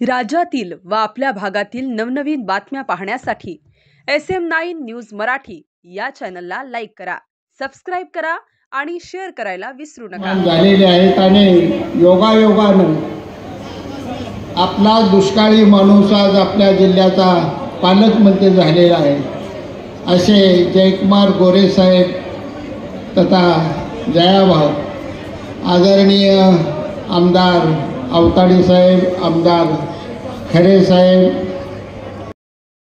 राज्यातील व आपल्या भागातील नवनवीन बातम्या पाहण्यासाठी SM9 न्यूज मराठी या चॅनलला लाईक करा, सबस्क्राइब करा आणि शेअर करायला विसरू नका। झालेले आहेत आणि योगायोगानं आपला दुष्काळी माणूस आज आपल्या जिल्ह्याचा पालकमंत्री झालेला आहे। असे जयकुमार गोरे साहेब तथा जयाभाऊ आदरणीय आमदार अवताडे साहेब, आमदार खरे साहेब,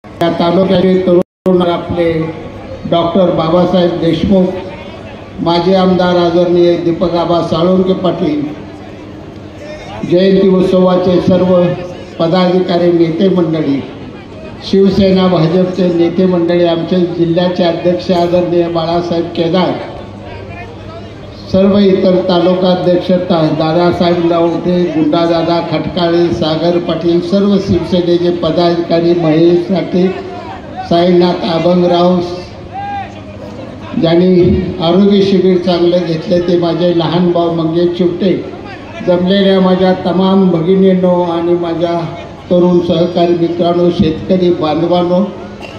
या तालुक्याचे तरुण आपले डॉक्टर बाबासाहेब देशमुख, माजी आमदार आदरणीय दीपक आबा साळुंके पाटील, जयंती उत्सवाचे सर्व पदाधिकारी, नेते मंडळी, शिवसेना भाजपचे नेते मंडळी, आमचे जिल्ह्याचे अध्यक्ष आदरणीय बाळासाहेब केदार, सर्व इतर तालुकाध्यक्ष दादासाहेब लावटे, गुंडादादा खटकाळे, सागर पाटील, सर्व शिवसेनेचे पदाधिकारी, महेश साठे, साईनाथ अभंगराव, ज्यांनी आरोग्य शिबिर चांगलं घेतले ते माझे लहान भाऊ मंगेश चिवटे, जमलेल्या माझ्या तमाम भगिनींनो आणि माझ्या तरुण सहकारी मित्रांनो, शेतकरी बांधवांनो,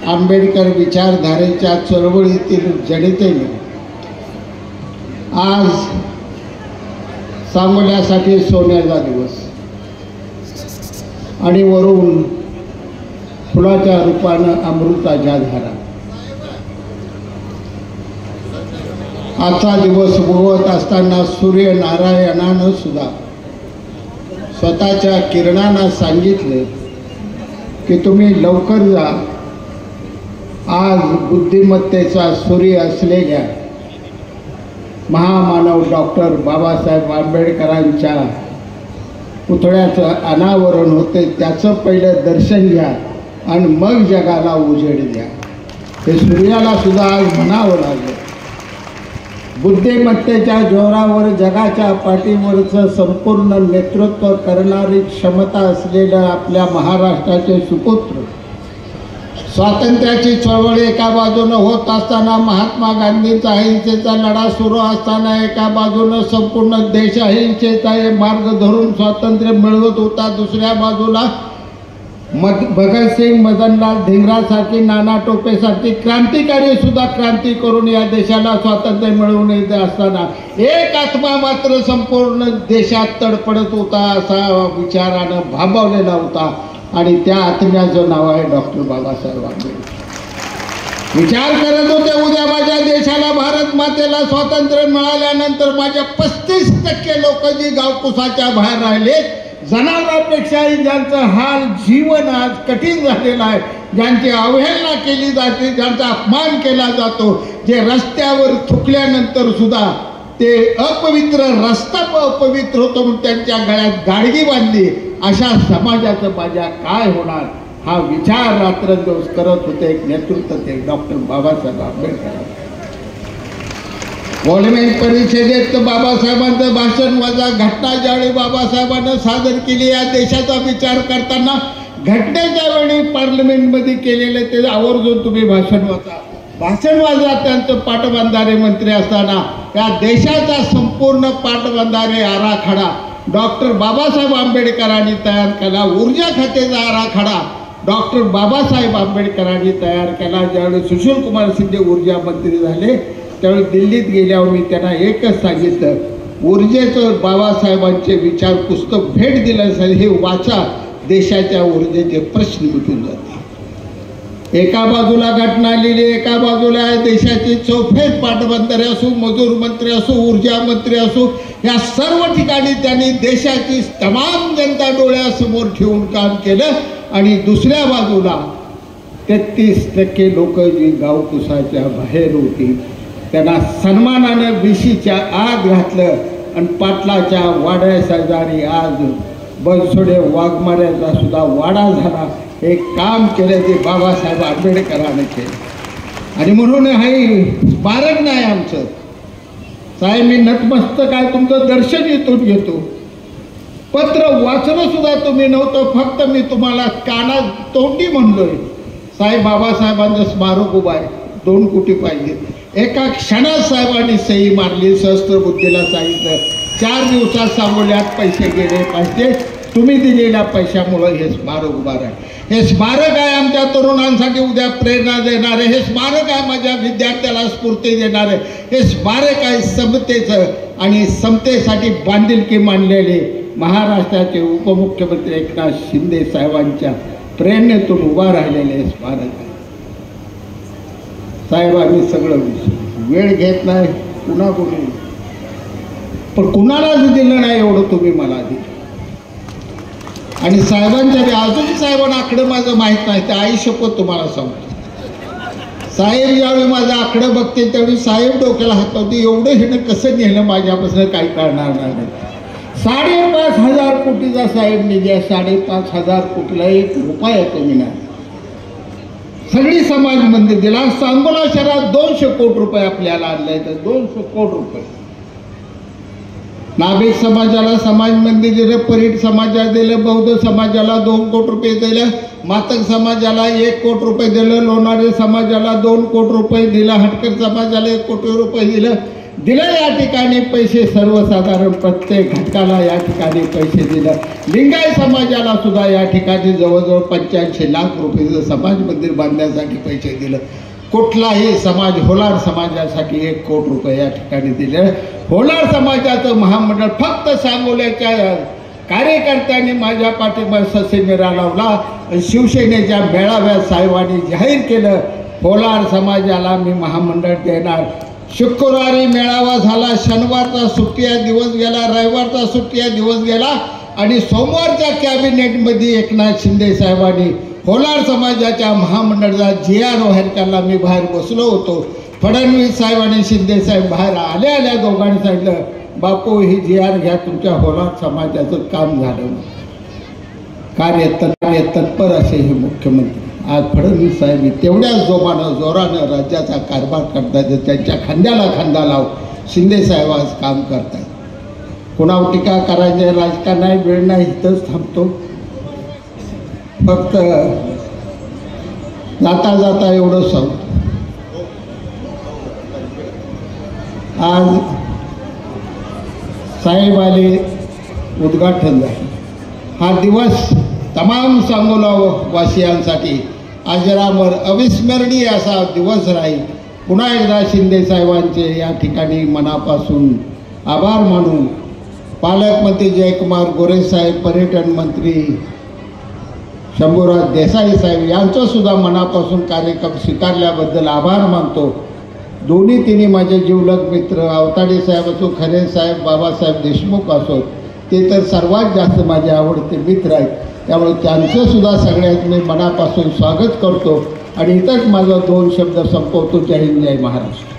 आंबेडकर विचारधारेच्या चळवळीतील जनतेने आज सांगोल्यासाठी सोन्याचा दिवस आणि वरून फुलाच्या रूपानं अमृताच्या धारा। आजचा दिवस उगवत असताना सूर्यनारायणानं सुद्धा स्वतःच्या किरणांना सांगितले की तुम्ही लवकर जा। आज बुद्धिमत्तेचा सूर्य असलेल्या महामानव डॉक्टर बाबासाहेब आंबेडकरांच्या पुतळ्याचं अनावरण होते, त्याचं पहिलं दर्शन घ्या आणि मग जगाला उजेड द्या। हे सूर्याला सुद्धा आज म्हणावं लागलं। बुद्धिमत्तेच्या जोरावर जगाच्या पाठीवरचं संपूर्ण नेतृत्व करणारी क्षमता असलेलं आपल्या महाराष्ट्राचे सुपुत्र, स्वातंत्र्याची चळवळ एका बाजूनं होत असताना, महात्मा गांधींचा अहिंसेचा लढा सुरू असताना, एका बाजूनं संपूर्ण देश अहिंसेचा मार्ग धरून स्वातंत्र्य मिळवत होता, दुसऱ्या बाजूला भगतसिंग, मदनलाल धिंगरासारखी, नाना टोपेसारखी क्रांतिकारी सुद्धा क्रांती करून या देशाला स्वातंत्र्य मिळवून येत असताना एक आत्मा मात्र संपूर्ण देशात तडफडत होता, असा विचारानं भांबवलेला होता आणि त्या आत्म्याचं नाव आहे डॉक्टर बाबासाहेब आंबेडकर। विचार करत होते, उद्या माझ्या देशाला, भारत मातेला स्वातंत्र्य मिळाल्यानंतर माझ्या 35% लोक जी गावकुसाच्या बाहेर राहिले, जनावरांपेक्षाही ज्यांचं हाल जीवन आज कठीण झालेलं आहे, ज्यांची अवहेलना केली जाते, ज्यांचा अपमान केला जातो, जे रस्त्यावर थुकल्यानंतर सुद्धा ते अपवित्र, रस्ता अपवित्र होतो म्हणून त्यांच्या गळ्यात गाडगी बांधली, अशा समाजाचं माझ्या काय होणार हा विचार रात्रंदिवस करत होते एक नेतृत्व ते डॉक्टर बाबासाहेब आंबेडकर। पार्लिमेंट परिषदेत बाबासाहेबांचं भाषण वजा घटना ज्यावेळी बाबासाहेबांना सादर केली या देशाचा विचार करताना, घटनेच्या वेळी पार्लिमेंटमध्ये केलेले ते आवर्जून तुम्ही भाषण वाचा, भाषण वाचा। त्यांचं पाटबंधारे मंत्री असताना या देशाचा संपूर्ण पाटबंधारे आराखडा डॉक्टर बाबासाहेब आंबेडकरांनी तयार केला, ऊर्जा खात्याचा आराखडा डॉक्टर बाबासाहेब आंबेडकरांनी तयार केला। ज्यावेळी सुशील कुमार शिंदे ऊर्जा मंत्री झाले त्यावेळी दिल्लीत गेल्यावर मी त्यांना एकच सांगितलं, ऊर्जेचं बाबासाहेबांचे विचार पुस्तक भेट दिलं असेल हे वाचा, देशाच्या ऊर्जेचे प्रश्न मिटून जातील। एका बाजूला घटना लिहिली, एका बाजूला देशाची चौफेर पाटबंधारे असो, मजूर मंत्री असो, ऊर्जा मंत्री असो, या सर्व ठिकाणी त्यांनी देशाची तमाम जनता डोळ्यासमोर ठेवून काम केलं। आणि दुसऱ्या बाजूला 33% लोक जी गावकुसाच्या बाहेर होती त्यांना सन्मानानं BCच्या आत घातलं आणि पाटलाच्या वाड्या शेजारी आज बनसोडे वाघमाऱ्याचा सुद्धा वाडा झाला। हे काम केलं ते बाबासाहेब आंबेडकरांनी केलं आणि म्हणून हे स्मारक नाही आमचं साहेब, मी नतमस्तक आहे, तुमचं दर्शन इथून घेतो। पत्र वाचलं सुद्धा तुम्ही नव्हतं, फक्त मी तुम्हाला कानात तोंडी म्हणलोय साहेब बाबासाहेबांचं स्मारक उभं आहे, 2 कोटी पाहिजे। एका क्षणात साहेबांनी सही मारली, सहस्त्र बुद्धीला सांगितलं 4 दिवसात सांगोल्यात पैसे गेले पाहिजे, तुम्ही दिलेल्या पैशामुळं हे स्मारक उभं आहे. हे स्मारक आहे आमच्या तरुणांसाठी उद्या प्रेरणा देणारे. हे स्मारक आहे माझ्या विद्यार्थ्याला स्फूर्ती देणारे. हे स्मारक आहे समतेचं आणि समतेसाठी बांधिलकी मानलेले महाराष्ट्राचे उपमुख्यमंत्री एकनाथ शिंदे साहेबांच्या प्रेरणेतून उभा राहिलेले हे स्मारक आहे. साहेब आम्ही सगळं वेळ घेत नाही कुणाकोणी, पण कुणालाच दिलं नाही एवढं तुम्ही मला दिलं. आणि साहेबांच्या अजून साहेबांना आकडं माझं माहीत नाही, ते आई शपथ तुम्हाला सांगतो. साहेब ज्यावेळी माझं आकडं बघते त्यावेळी साहेब डोक्याला हात लावते, एवढं हिनं कसं नेलं माझ्यापासून काही करणार नाही. 5,500 कोटीचा साहेब निधी आहे. 5,500 कोटीला 1 रुपया कमी नाही. सगळी समाज मंदिर दिला. सांगोला शहरात 200 कोटी रुपये आपल्याला आणले तर 200 कोटी रुपये नाभिक समाजाला समाज मंदिर दिलं, परीट समाजाला दिलं, बौद्ध समाजाला 2 कोटी रुपये दिलं, मातक समाजाला 1 कोटी रुपये दिलं, लोणारे समाजाला 2 कोटी रुपये दिलं, हटकर समाजाला 1 कोटी रुपये दिलं. या ठिकाणी पैसे सर्वसाधारण प्रत्येक घटकाला या ठिकाणी पैसे दिलं. लिंगायत समाजाला सुद्धा या ठिकाणी जवळजवळ 85 लाख रुपये समाज मंदिर बांधण्यासाठी पैसे दिलं. कुठलाही समाज होलार समाजासाठी 1 कोटी रुपये या ठिकाणी दिले. होलार समाजाचं महामंडळ फक्त सांगोल्याच्या कार्यकर्त्यांनी माझ्या पाठीवर ससेमिरा लावला. शिवसेनेच्या मेळाव्यात साहेबांनी जाहीर केलं होलार समाजाला मी महामंडळ देणार. शुक्रवारी मेळावा झाला, शनिवारचा सुट्टीया दिवस गेला, रविवारचा सुट्टीया दिवस गेला आणि सोमवारच्या कॅबिनेटमध्ये एकनाथ शिंदे साहेबांनी होलार समाजाच्या महामंडळाचा GR बाहेर काढला. मी बाहेर बसलो होतो. फडणवीस साहेब आणि शिंदे साहेब बाहेर आल्या दोघांनी सांगितलं, बापू ही GR घ्या, तुमच्या होलार समाजाचं काम झालं. कार्य तत्पर असे हे मुख्यमंत्री. आज फडणवीस साहेब तेवढ्याच जोरानं राज्याचा कारभार करतात. त्यांच्या खांद्याला खांदा लाव शिंदे साहेब आज काम करतात. कुणावर टीका करायचे राजकारण नाही, वेळ नाही, इथंच थांबतो. फक्त जाता जाता एवढं सांगतो, आज साहेब आले, उद्घाटन झाले. हा दिवस तमाम सांगोला वासियांसाठी अजरामर अविस्मरणीय असा दिवस राहील. पुन्हा एकदा शिंदे साहेबांचे या ठिकाणी मनापासून आभार मानून पालकमंत्री जयकुमार गोरे साहेब, पर्यटन मंत्री शंभूराज देसाई साहेब यांचंसुद्धा मनापासून कार्यक्रम स्वीकारल्याबद्दल आभार मानतो. दोन्ही तिन्ही माझे जिवलग मित्र अवताडे साहेब असो, खरे साहेब, बाबासाहेब देशमुख असो, ते तर सर्वात जास्त माझे आवडते मित्र आहेत. त्यामुळे त्यांचंसुद्धा सगळ्यात मी मनापासून स्वागत करतो आणि इथंच माझा 2 शब्द संपवतो. जय हिंद, जय महाराष्ट्र.